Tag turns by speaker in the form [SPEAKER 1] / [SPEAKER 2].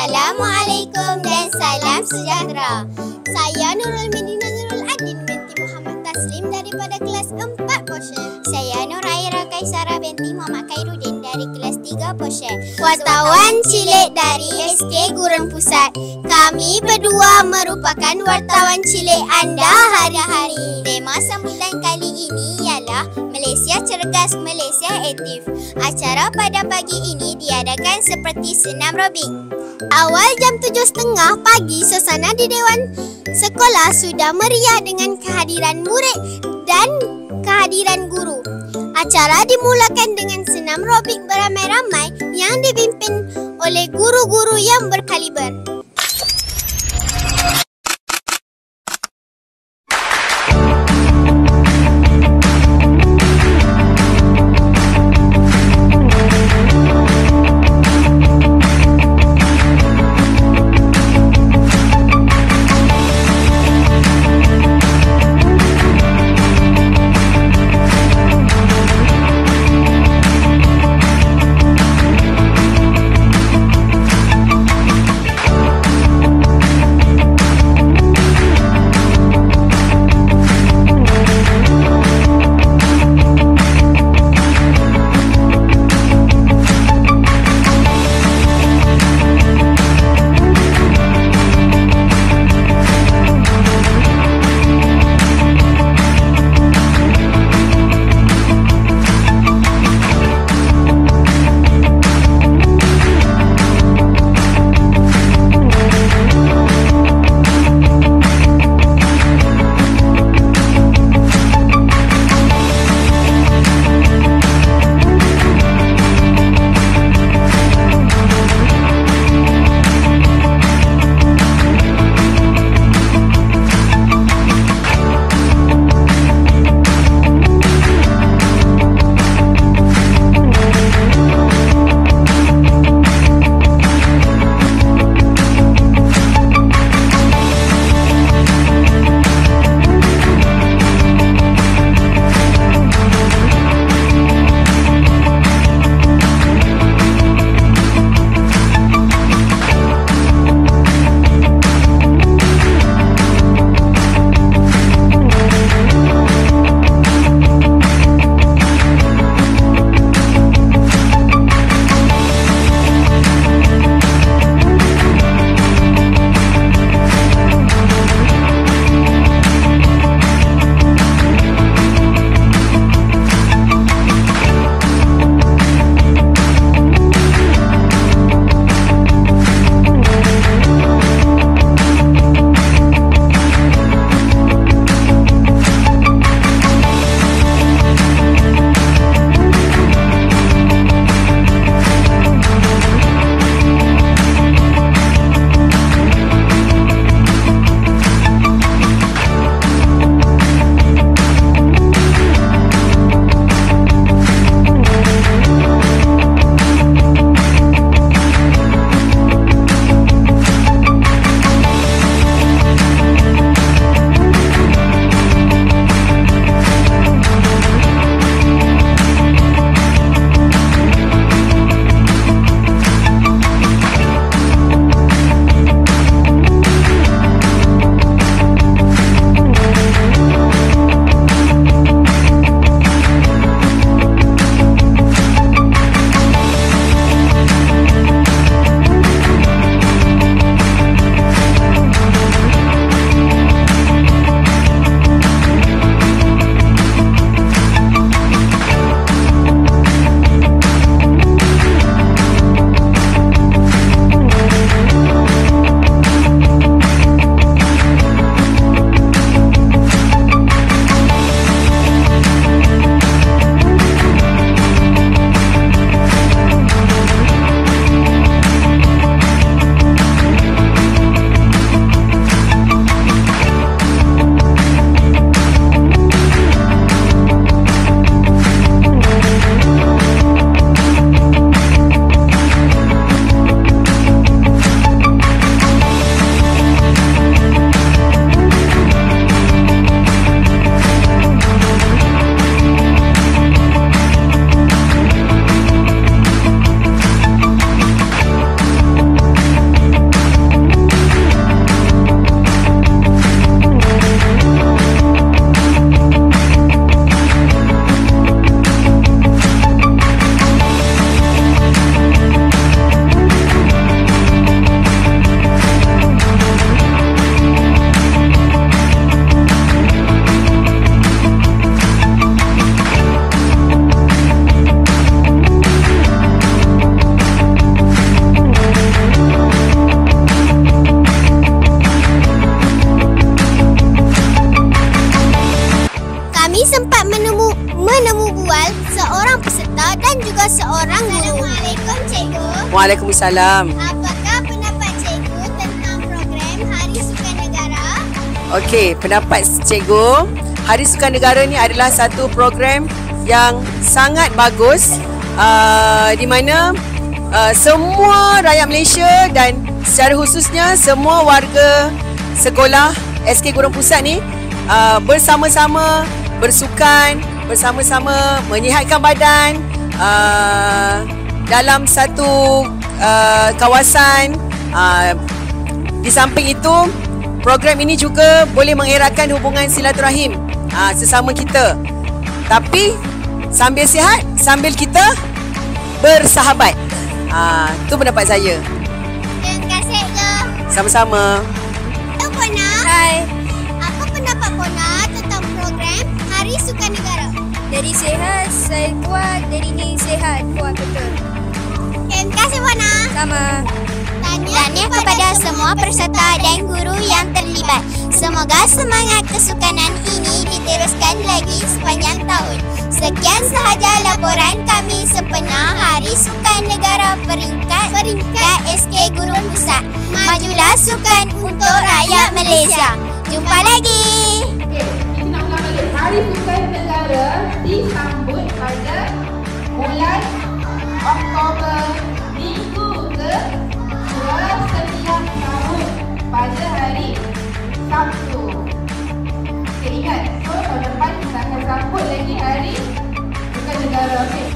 [SPEAKER 1] Assalamualaikum dan salam sejahtera. Saya Nurul Medina Nurul Adin binti Muhammad Taslim daripada kelas 4 Posyen.
[SPEAKER 2] Saya Nuraira Kaisara binti Muhammad Khairuddin dari kelas 3 Posyen.
[SPEAKER 1] Wartawan cilik dari SK Gurun Pusat. Kami berdua merupakan wartawan cilik anda hari-hari.
[SPEAKER 2] Tema sambutan kali ini ialah Malaysia Cergas, Malaysia Aktif. Acara pada pagi ini diadakan seperti senam robik.
[SPEAKER 1] Awal jam 7.30 pagi, suasana di Dewan Sekolah sudah meriah dengan kehadiran murid dan kehadiran guru. Acara dimulakan dengan senam robik beramai-ramai yang dipimpin oleh guru-guru yang berkaliber. dan juga seorang guru.
[SPEAKER 2] Assalamualaikum Cikgu.
[SPEAKER 3] Waalaikumsalam.
[SPEAKER 2] Apakah pendapat Cikgu tentang program Hari Sukan Negara?
[SPEAKER 3] Okey, pendapat cikgu, Hari Sukan Negara ni adalah satu program yang sangat bagus di mana semua rakyat Malaysia dan secara khususnya semua warga sekolah SK Gurun Pusat ni bersama-sama bersukan, bersama-sama menyihatkan badan dalam satu kawasan. Di samping itu, program ini juga boleh mengeratkan hubungan silaturahim sesama kita. Tapi sambil sihat, sambil kita bersahabat. Itu pendapat saya.
[SPEAKER 2] Terima kasih Cikgu.
[SPEAKER 3] Sama-sama.
[SPEAKER 2] Hello Pona.
[SPEAKER 1] Hai.
[SPEAKER 2] Apa pendapat Pona tentang program Hari Sukan Negara?
[SPEAKER 1] Dari sehat, saya kuat. Dari sehat, kuat betul.
[SPEAKER 2] Terima kasih Pona.
[SPEAKER 1] Sama.
[SPEAKER 2] Tahniah kepada semua peserta dan guru yang terlibat. Semoga semangat kesukanan ini diteruskan lagi sepanjang tahun. Sekian sahaja laporan kami sempena Hari Sukan Negara peringkat SK Gurun Pusat. Majulah sukan untuk rakyat Malaysia. Jumpa lagi.
[SPEAKER 4] Okey, kita nak ulang balik. Hari Sukan Negara disambut pada bulan Oktober minggu ke-2 setiap tahun pada hari Sabtu. Okey, ingat, so tahun depan kita akan sambut lagi Hari Sukan Negara. Okey.